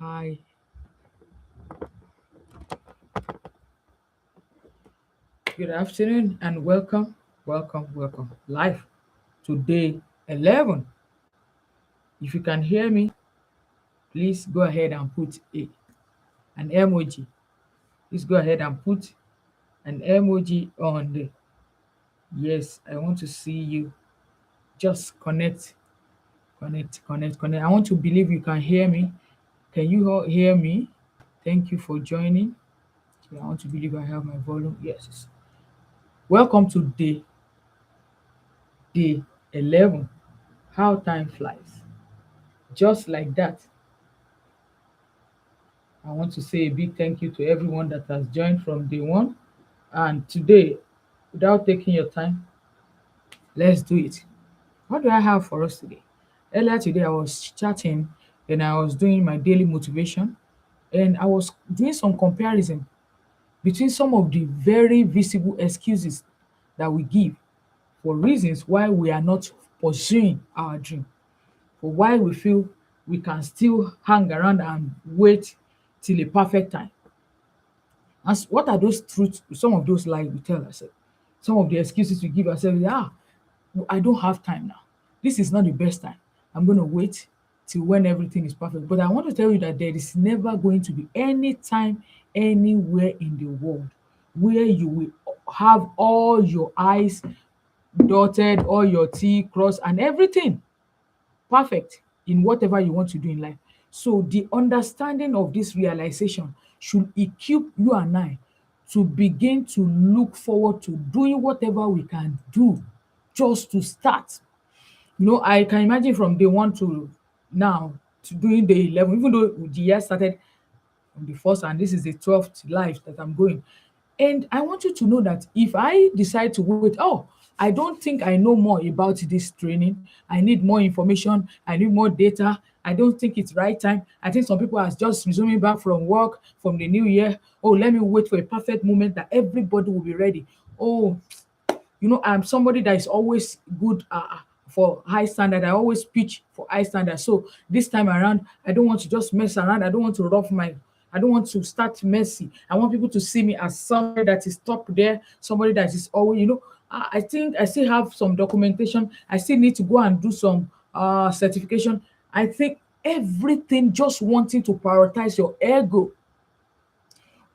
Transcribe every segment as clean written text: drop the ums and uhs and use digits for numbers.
Hi, good afternoon, and welcome live to day 11. If you can hear me, please go ahead and put an emoji. Please go ahead and put an emoji on the yes. I want to see you. Just connect. I want to believe you can hear me. Can you all hear me? Thank you for joining. Okay, I want to believe I have my volume. Yes. Welcome to day 11. How time flies. Just like that, I want to say a big thank you to everyone that has joined from day one. And today, without taking your time, let's do it. What do I have for us today? Earlier today, I was chatting and I was doing my daily motivation, and I was doing some comparison between some of the very visible excuses that we give for reasons why we are not pursuing our dream, for why we feel we can still hang around and wait till a perfect time. And what are those truths, some of those lies we tell ourselves? Some of the excuses we give ourselves is, I don't have time now. This is not the best time. I'm going to wait till when everything is perfect. But I want to tell you that there is never going to be any time anywhere in the world where you will have all your I's dotted, all your T crossed, and everything perfect in whatever you want to do in life. So the understanding of this realization should equip you and I to begin to look forward to doing whatever we can do just to start. I can imagine from day one to now to doing day 11, even though the year started on the first and this is the 12th life that I'm going. And I want you to know that if I decide to wait, I don't think I know more about this training. I need more information. I need more data. I don't think it's right time. I think some people are just resuming back from work from the new year. Oh, let me wait for a perfect moment that everybody will be ready. Oh, I'm somebody that is always good for high standard. I always pitch for high standard. So this time around, I don't want to just mess around. I don't want to start messy. I want people to see me as somebody that is top there, somebody that is always, I think I still have some documentation. I still need to go and do some certification. I think everything just wanting to prioritize your ego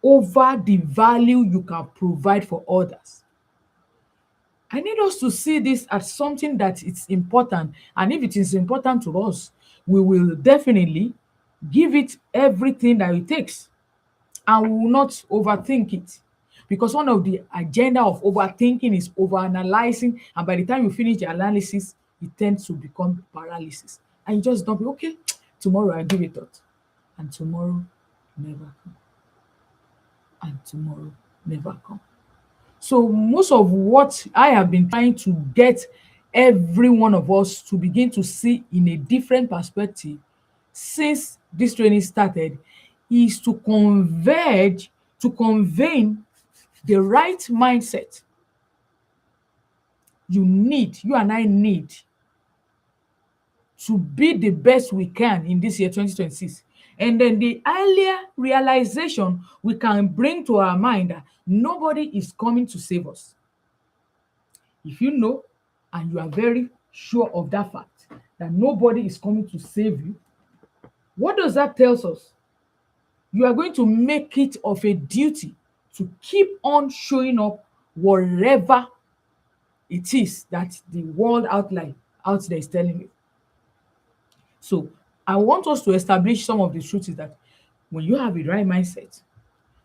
over the value you can provide for others. I need us to see this as something that it's important. And if it is important to us, we will definitely give it everything that it takes and we will not overthink it. Because one of the agenda of overthinking is overanalyzing. And by the time you finish the analysis, it tends to become paralysis. And you just don't be okay, tomorrow I'll give it thought. And tomorrow never come. And tomorrow never come. So most of what I have been trying to get every one of us to begin to see in a different perspective since this training started is to converge, to convene the right mindset you and I need to be the best we can in this year 2026. And then the earlier realization we can bring to our mind that nobody is coming to save us. If you know and you are very sure of that fact, that nobody is coming to save you, what does that tell us? You are going to make it of a duty to keep on showing up wherever it is that the world outline out there is telling you. So I want us to establish some of the truths is that when you have a right mindset,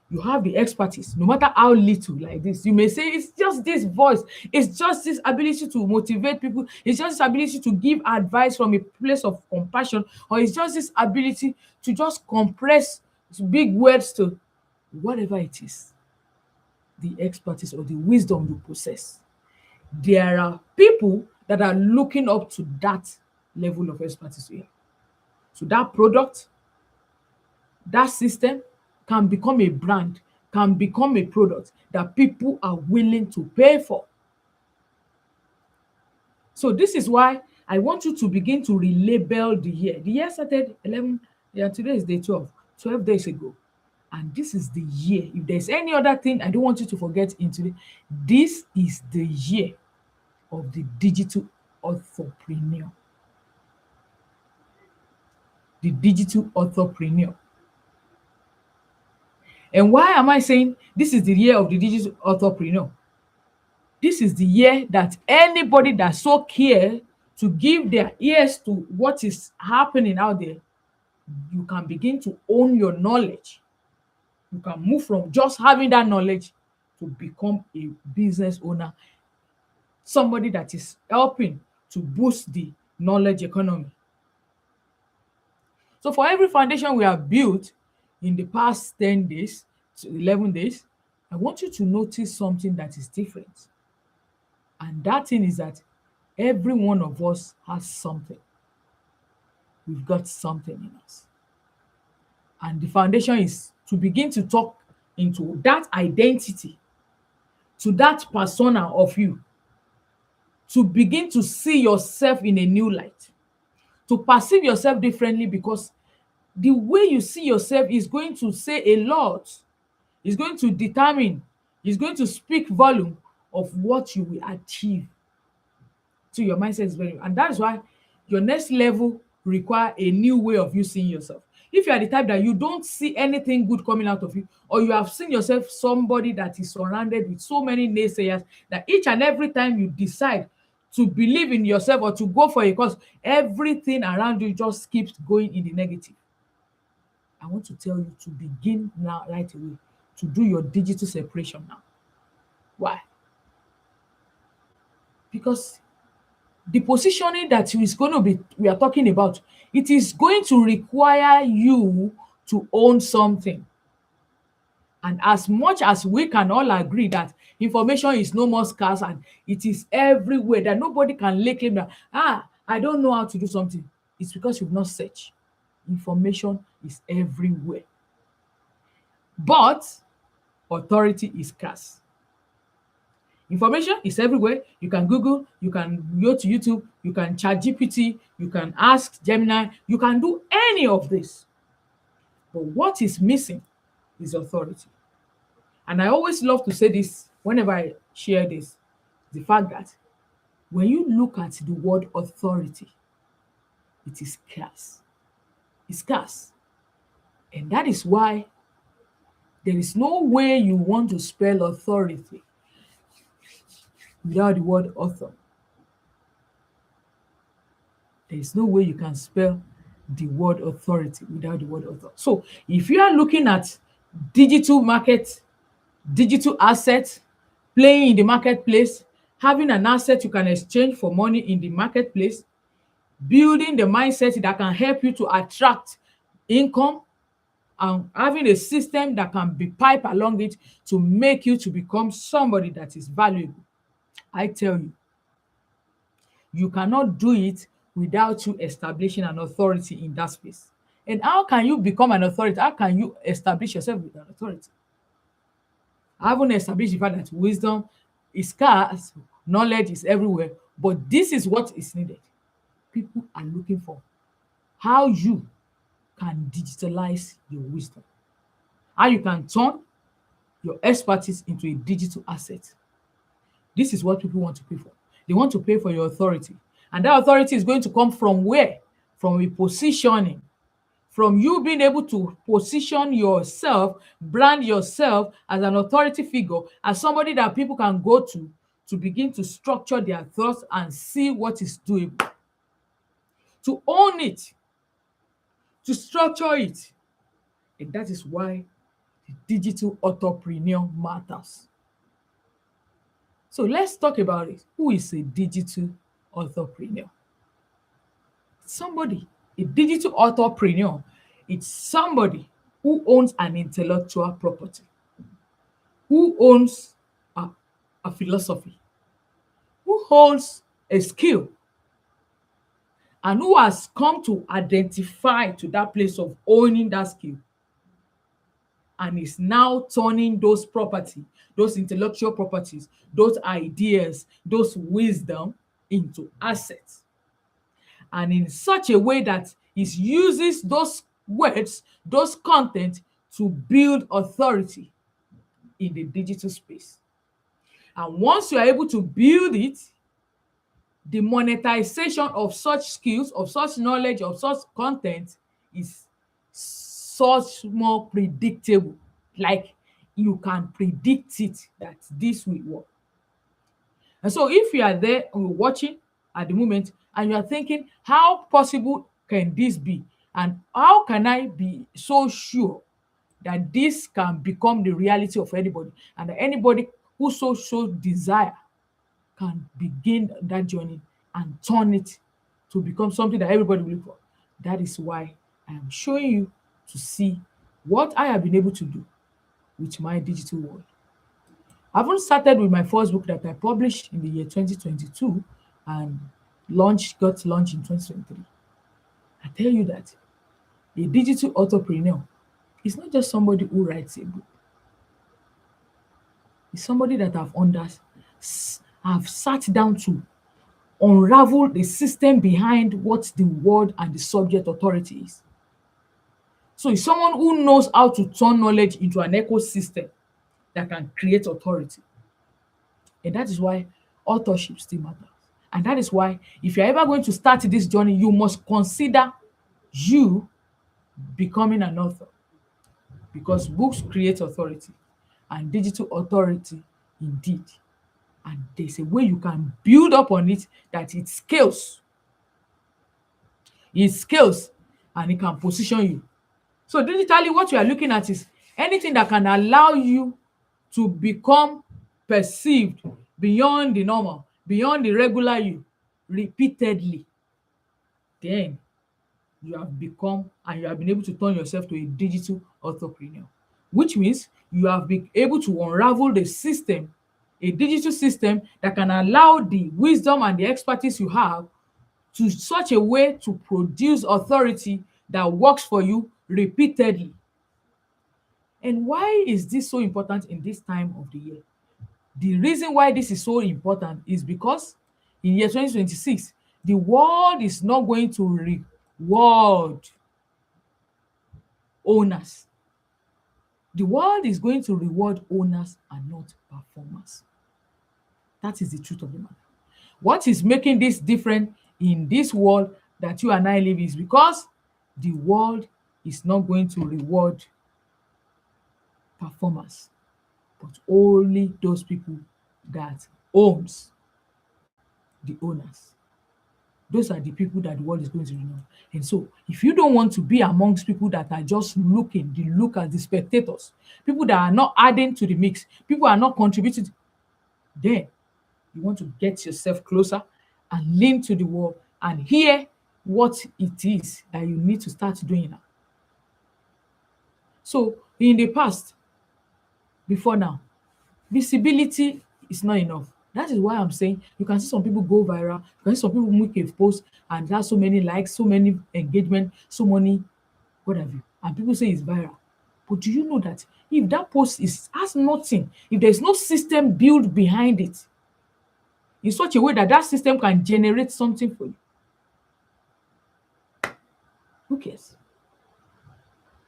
you have the expertise, no matter how little like this. You may say it's just this voice, it's just this ability to motivate people, it's just this ability to give advice from a place of compassion, or it's just this ability to just compress big words to whatever it is, the expertise or the wisdom you possess. There are people that are looking up to that level of expertise you have. So that product, that system can become a brand, can become a product that people are willing to pay for. So this is why I want you to begin to relabel the year. The year started Yeah, today is day 12, 12 days ago. And this is the year. If there's any other thing I don't want you to forget in today, this is the year of the digital entrepreneur. The digital entrepreneur. And why am I saying this is the year of the digital entrepreneur? This is the year that anybody that so care to give their ears to what is happening out there, you can begin to own your knowledge. You can move from just having that knowledge to become a business owner, somebody that is helping to boost the knowledge economy. So for every foundation we have built in the past 10 days to 11 days, I want you to notice something that is different. And that thing is that every one of us has something. We've got something in us. And the foundation is to begin to talk into that identity, to that persona of you, to begin to see yourself in a new light, to perceive yourself differently, because the way you see yourself is going to say a lot. It's going to determine, it's going to speak volume of what you will achieve. So your mindset is very, and that's why your next level require a new way of you seeing yourself. If you are the type that you don't see anything good coming out of you, or you have seen yourself somebody that is surrounded with so many naysayers, that each and every time you decide to believe in yourself or to go for a cause, everything around you just keeps going in the negative. I want to tell you to begin now, right away, to do your digital separation now. Why? Because the positioning that is going to be we are talking about, it is going to require you to own something. And as much as we can all agree that information is no more scarce and it is everywhere, that nobody can lay claim that I don't know how to do something, it's because you've not searched. Information is everywhere, but authority is scarce. Information is everywhere. You can Google, you can go to YouTube, you can chat GPT, you can ask Gemini, you can do any of this. But what is missing is authority. And I always love to say this whenever I share this, the fact that when you look at the word authority, it is scarce. It's scarce. And that is why there is no way you want to spell authority without the word author. There is no way you can spell the word authority without the word author. So if you are looking at digital market, digital assets, playing in the marketplace, having an asset you can exchange for money in the marketplace, building the mindset that can help you to attract income, and having a system that can be piped along it to make you to become somebody that is valuable, I tell you, you cannot do it without you establishing an authority in that space. And how can you become an authority? How can you establish yourself with an authority? I haven't established the fact that wisdom is scarce, knowledge is everywhere, but this is what is needed. People are looking for how you can digitalize your wisdom, how you can turn your expertise into a digital asset. This is what people want to pay for. They want to pay for your authority. And that authority is going to come from where? From a positioning. From you being able to position yourself, brand yourself as an authority figure, as somebody that people can go to begin to structure their thoughts and see what is doable. To own it, to structure it. And that is why the digital entrepreneur matters. So let's talk about it. Who is a digital entrepreneur? Somebody, a digital entrepreneur, it's somebody who owns an intellectual property, who owns a philosophy, who holds a skill, and who has come to identify to that place of owning that skill, and is now turning those property, those intellectual properties, those ideas, those wisdom into assets. And in such a way that it uses those words, those content to build authority in the digital space. And once you are able to build it, the monetization of such skills, of such knowledge, of such content is such more predictable. Like you can predict it that this will work. And so if you are there watching at the moment and you are thinking, how possible can this be? And how can I be so sure that this can become the reality of anybody, and that anybody who so desire can begin that journey and turn it to become something that everybody will look for? That is why I am showing you to see what I have been able to do with my digital world. I haven't started with my first book that I published in the year 2022 and got launched in 2023. I tell you that a digital entrepreneur is not just somebody who writes a book. It's somebody that have sat down to unravel the system behind what the word and the subject authority is. So it's someone who knows how to turn knowledge into an ecosystem that can create authority. And that is why authorship still matters. And that is why if you're ever going to start this journey, you must consider you becoming an author, because books create authority and digital authority indeed. And there's a way you can build up on it that it scales. It scales and it can position you. So digitally, what you are looking at is anything that can allow you to become perceived beyond the normal, beyond the regular you, repeatedly. Then you have become and you have been able to turn yourself to a digital entrepreneur, which means you have been able to unravel the system, a digital system that can allow the wisdom and the expertise you have to such a way to produce authority that works for you repeatedly. And why is this so important in this time of the year? The reason why this is so important is because in year 2026, the world is not going to reward owners. The world is going to reward owners and not performers. That is the truth of the matter. What is making this different in this world that you and I live is because the world is not going to reward performers, but only those people that owns the owners. Those are the people that the world is going to reward. And so if you don't want to be amongst people that are just looking, the look as the spectators, people that are not adding to the mix, people are not contributing, then you want to get yourself closer and lean to the wall and hear what it is that you need to start doing now. So in the past, before now, visibility is not enough. That is why I'm saying you can see some people go viral, you can see some people make a post and have so many likes, so many engagement, so many what have you, and people say it's viral. But do you know that if that post has nothing, if there's no system built behind it in such a way that that system can generate something for you, who cares?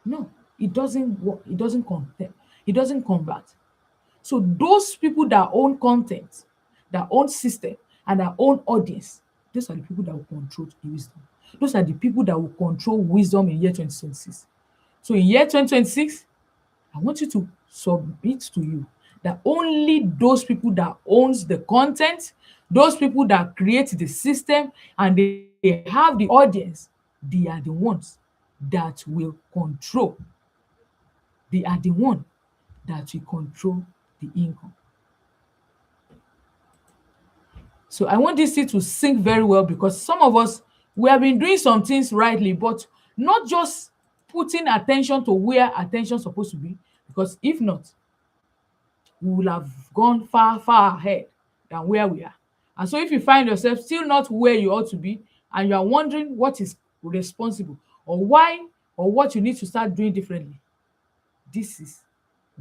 No, it doesn't work, it doesn't convert, it doesn't convert. So those people that own content, that own system, and that own audience, those are the people that will control the wisdom. Those are the people that will control wisdom in year 2026. So in year 2026, I want you to submit to you that only those people that owns the content, those people that create the system, and they have the audience, they are the ones that will control. They are the one that will control the income. So I want this thing to sink very well, because some of us, we have been doing some things rightly, but not just putting attention to where attention is supposed to be, because if not, we will have gone far, far ahead than where we are. And so if you find yourself still not where you ought to be, and you are wondering what is responsible or why or what you need to start doing differently, this is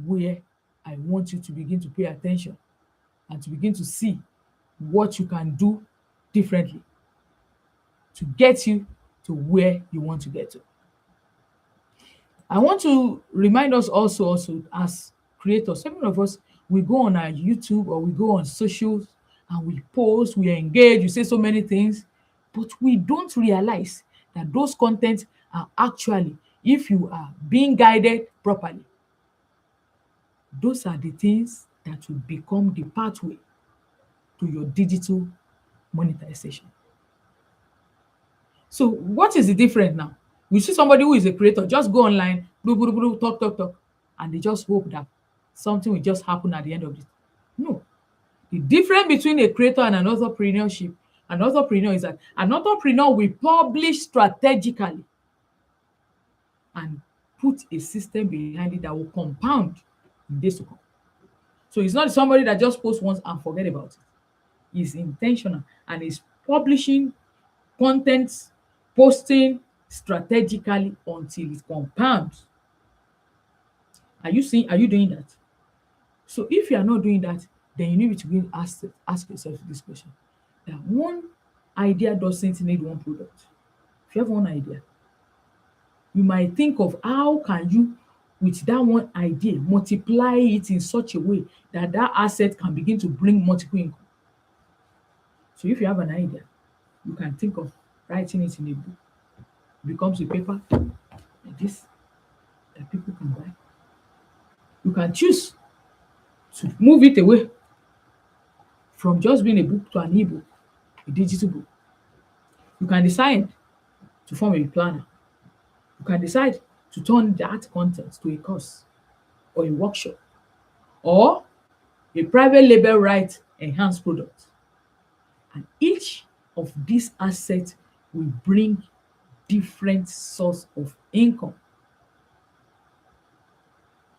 where I want you to begin to pay attention and to begin to see what you can do differently to get you to where you want to get to. I want to remind us also as creators, some of us, we go on our YouTube or we go on socials and we post, we engage, we say so many things, but we don't realize that those contents are actually, if you are being guided properly, those are the things that will become the pathway to your digital monetization. So what is the difference now? We see somebody who is a creator just go online, talk, and they just hope that something will just happen at the end of it. No. The difference between a creator and an entrepreneur is that an entrepreneur will publish strategically and put a system behind it that will compound in days to come. So it's not somebody that just posts once and forget about it. He's intentional and is publishing content, posting strategically until it compounds. Are you doing that? So if you are not doing that, then you need to begin ask yourself this question. That one idea doesn't need one product. If you have one idea, you might think of how can you, with that one idea, multiply it in such a way that that asset can begin to bring multiple income. So if you have an idea, you can think of writing it in a book. It becomes a paper like this that people can buy. You can choose to move it away from just being a book to an e-book, a digital book. You can decide to form a planner. You can decide to turn that content to a course or a workshop or a private label right enhanced product. And each of these assets will bring different source of income.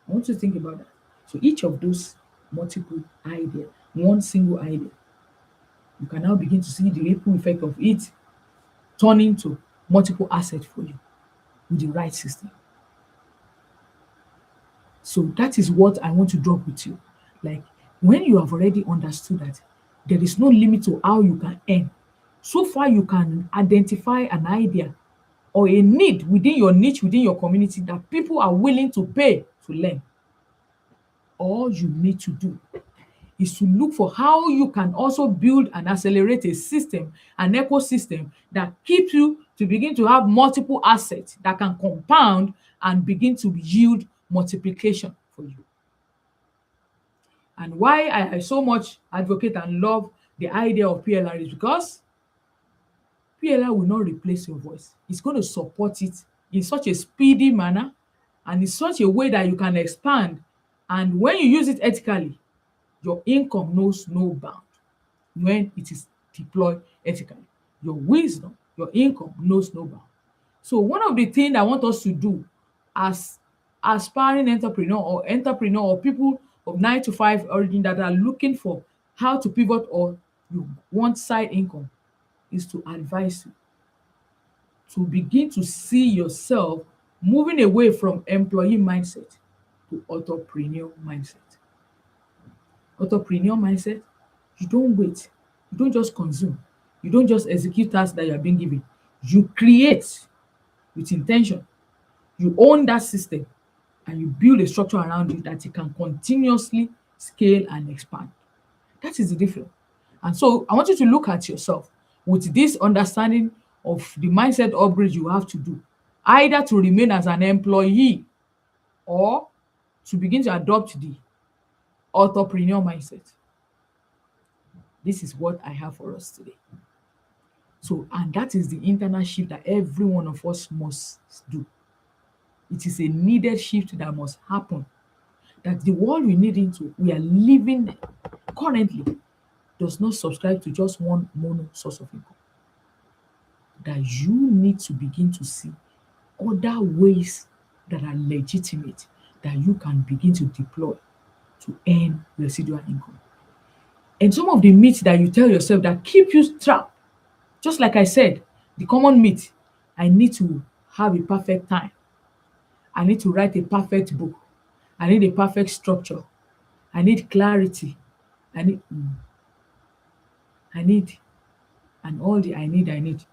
I want you to think about that. So each of those multiple ideas, one single idea, you can now begin to see the ripple effect of it turning to multiple assets for you with the right system. So that is what I want to drop with you. Like when you have already understood that there is no limit to how you can earn, so far you can identify an idea or a need within your niche, within your community that people are willing to pay to learn. All you need to do is to look for how you can also build and accelerate a system, an ecosystem that keeps you to begin to have multiple assets that can compound and begin to yield multiplication for you. And why I so much advocate and love the idea of PLR is because PLR will not replace your voice. It's going to support it in such a speedy manner and in such a way that you can expand. And when you use it ethically, your income knows no bound when it is deployed ethically. Your wisdom, your income knows no bound. So one of the things I want us to do as aspiring entrepreneur or people of 9 to 5 origin that are looking for how to pivot or you want side income is to advise you to begin to see yourself moving away from employee mindset to entrepreneur mindset. Entrepreneur mindset, you don't wait, you don't just consume, you don't just execute tasks that you are being given. You create with intention. You own that system and you build a structure around it that it can continuously scale and expand. That is the difference. And so I want you to look at yourself with this understanding of the mindset upgrade you have to do, either to remain as an employee or to begin to adopt the entrepreneur mindset. This is what I have for us today. So, and that is the internal shift that every one of us must do. It is a needed shift that must happen. That the world we are living currently does not subscribe to just one mono source of income. That you need to begin to see other ways that are legitimate that you can begin to deploy to earn residual income. And some of the myths that you tell yourself that keep you trapped, just like I said, the common myth, I need to have a perfect time. I need to write a perfect book. I need a perfect structure. I need clarity. I need, I need, and all the I need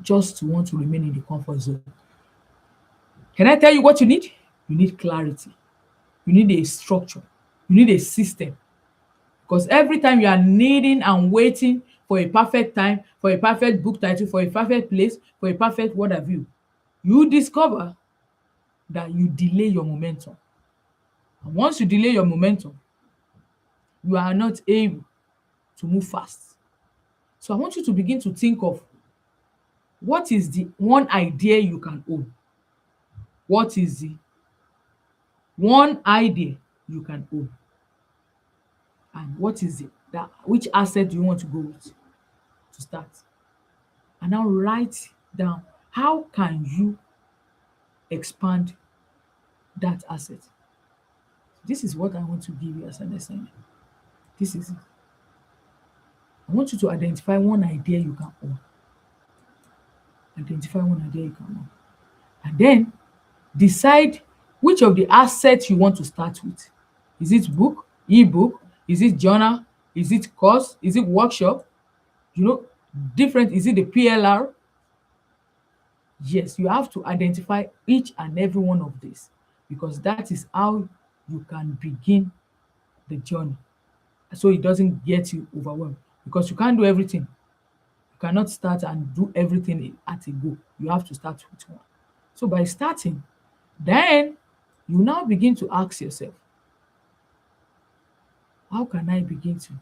just to want to remain in the comfort zone. Can I tell you what you need? You need clarity. You need a structure. You need a system. Because every time you are needing and waiting for a perfect time, for a perfect book title, for a perfect place, for a perfect what have you, you discover that you delay your momentum. And once you delay your momentum, you are not able to move fast. So I want you to begin to think of what is the one idea you can own? What is the one idea you can own? And what is it that which asset do you want to go with to start? And now write down how can you expand that asset. This is what I want to give you as an assignment. This is it. I want you to identify one idea you can own. Identify one idea you can own. And then decide which of the assets you want to start with. Is it book, ebook? Is it journal? Is it course? Is it workshop? You know, different. Is it the PLR? Yes, you have to identify each and every one of these because that is how you can begin the journey. So it doesn't get you overwhelmed because you can't do everything. You cannot start and do everything at a go. You have to start with one. So by starting, then you now begin to ask yourself, how can I begin to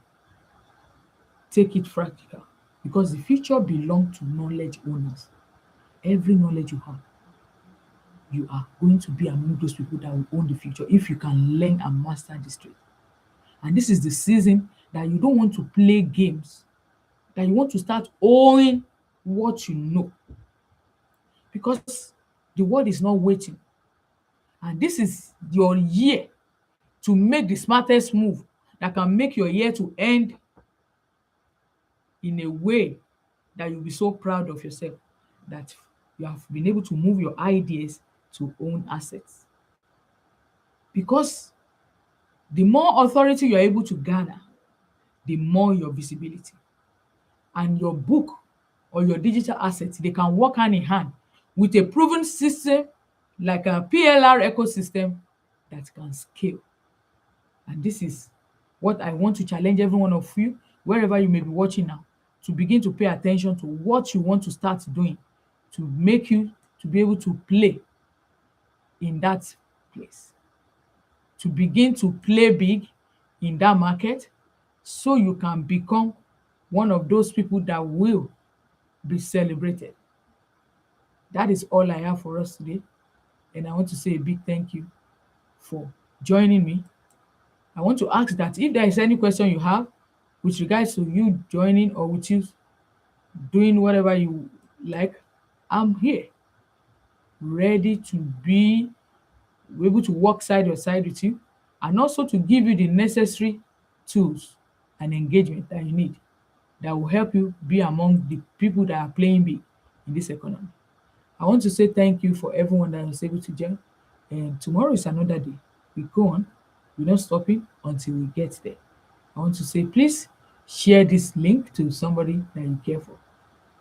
take it practical? Because the future belongs to knowledge owners. Every knowledge you have, you are going to be among those people that will own the future if you can learn and master this trade. And this is the season that you don't want to play games, that you want to start owning what you know. Because the world is not waiting. And this is your year to make the smartest move that can make your year to end in a way that you'll be so proud of yourself that you have been able to move your ideas to own assets. Because the more authority you're able to garner, the more your visibility. And your book or your digital assets, they can work hand in hand with a proven system like a PLR ecosystem that can scale. And this is what I want to challenge every one of you, wherever you may be watching now, to begin to pay attention to what you want to start doing to make you to be able to play in that place, to begin to play big in that market so you can become one of those people that will be celebrated. That is all I have for us today. And I want to say a big thank you for joining me. I want to ask that if there is any question you have with regards to you joining or with you doing whatever you like, I'm here, ready to be able to work side by side with you and also to give you the necessary tools and engagement that you need that will help you be among the people that are playing big in this economy. I want to say thank you for everyone that was able to join. And tomorrow is another day. We go on. We're not stopping until we get there. I want to say, please share this link to somebody that you care for.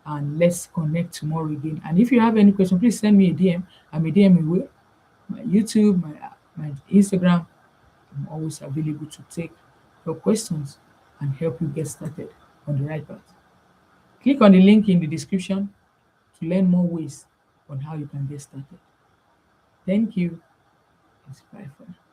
And let's connect tomorrow again. And if you have any question, please send me a DM. I'm a DM away. My YouTube, my Instagram. I'm always available to take your questions and help you get started on the right path. Click on the link in the description to learn more ways on how you can get started. Thank you. It's bye for now.